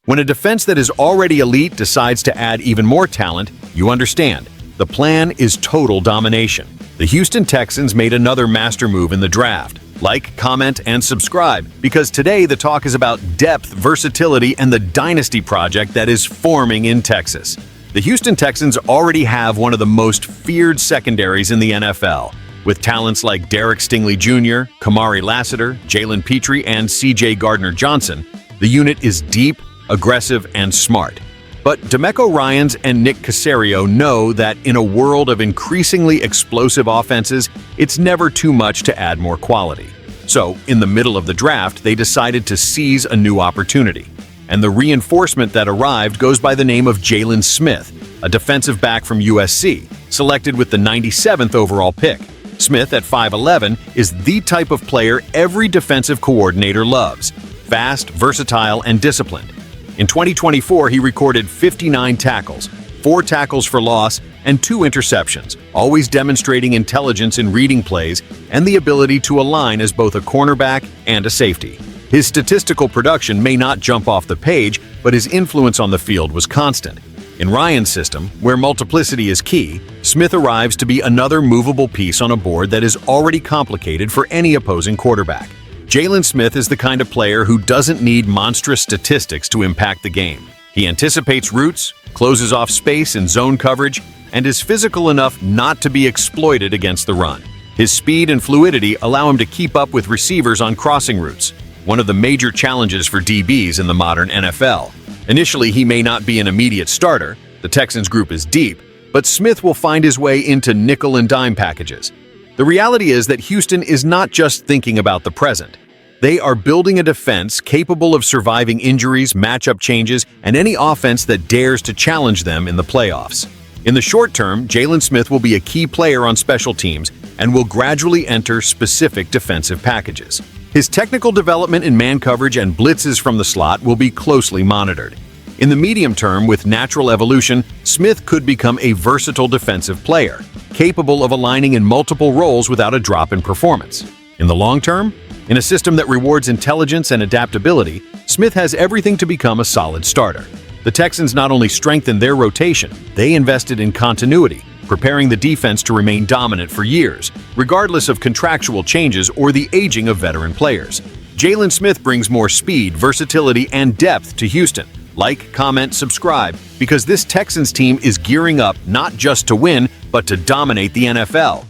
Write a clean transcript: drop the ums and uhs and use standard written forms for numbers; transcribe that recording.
When a defense that is already elite decides to add even more talent, you understand. The plan is total domination. The Houston Texans made another master move in the draft. Like, comment, and subscribe, because today the talk is about depth, versatility, and the dynasty project that is forming in Texas. The Houston Texans already have one of the most feared secondaries in the NFL. With talents like Derek Stingley Jr., Kamari Lassiter, Jalen Petrie, and C.J. Gardner-Johnson, the unit is deep, aggressive, and smart. But DeMeco Ryans and Nick Caserio know that in a world of increasingly explosive offenses, it's never too much to add more quality. So, in the middle of the draft, they decided to seize a new opportunity. And the reinforcement that arrived goes by the name of Jalen Smith, a defensive back from USC, selected with the 97th overall pick. Smith, at 5'11", is the type of player every defensive coordinator loves: fast, versatile, and disciplined. In 2024, he recorded 59 tackles, 4 tackles for loss, and 2 interceptions, always demonstrating intelligence in reading plays and the ability to align as both a cornerback and a safety. His statistical production may not jump off the page, but his influence on the field was constant. In Ryan's system, where multiplicity is key, Smith arrives to be another movable piece on a board that is already complicated for any opposing quarterback. Jalen Smith is the kind of player who doesn't need monstrous statistics to impact the game. He anticipates routes, closes off space in zone coverage, and is physical enough not to be exploited against the run. His speed and fluidity allow him to keep up with receivers on crossing routes, one of the major challenges for DBs in the modern NFL. Initially, he may not be an immediate starter. The Texans group is deep, but Smith will find his way into nickel and dime packages. The reality is that Houston is not just thinking about the present. They are building a defense capable of surviving injuries, matchup changes, and any offense that dares to challenge them in the playoffs. In the short term, Jalen Smith will be a key player on special teams and will gradually enter specific defensive packages. His technical development in man coverage and blitzes from the slot will be closely monitored. In the medium term, with natural evolution, Smith could become a versatile defensive player, capable of aligning in multiple roles without a drop in performance. In the long term, in a system that rewards intelligence and adaptability, Smith has everything to become a solid starter. The Texans not only strengthened their rotation, they invested in continuity, preparing the defense to remain dominant for years, regardless of contractual changes or the aging of veteran players. Jalen Smith brings more speed, versatility, and depth to Houston. Like, comment, subscribe, because this Texans team is gearing up not just to win, but to dominate the NFL.